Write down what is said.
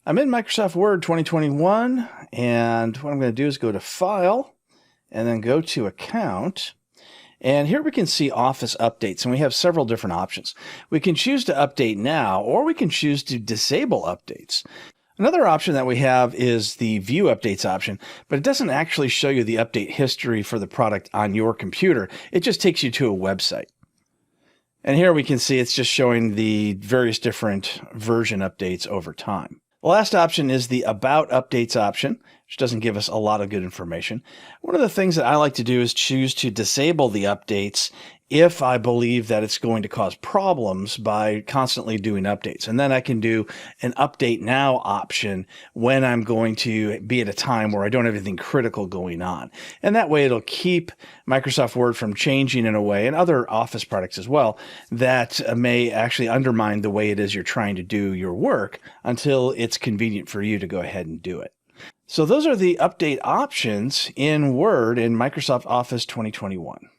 I'm in Microsoft Word 2021, and what I'm going to do is go to File, and then go to Account. And here we can see Office Updates, and we have several different options. We can choose to update now, or we can choose to disable updates. Another option that we have is the View Updates option, but it doesn't actually show you the update history for the product on your computer. It just takes you to a website. And here we can see it's just showing the various different version updates over time. The last option is the About Updates option, which doesn't give us a lot of good information. One of the things that I like to do is choose to disable the updates if I believe that it's going to cause problems by constantly doing updates. And then I can do an Update Now option when I'm going to be at a time where I don't have anything critical going on. And that way it'll keep Microsoft Word from changing in a way, and other Office products as well, that may actually undermine the way it is you're trying to do your work until it's convenient for you to go ahead and do it. So those are the update options in Word in Microsoft Office 2021.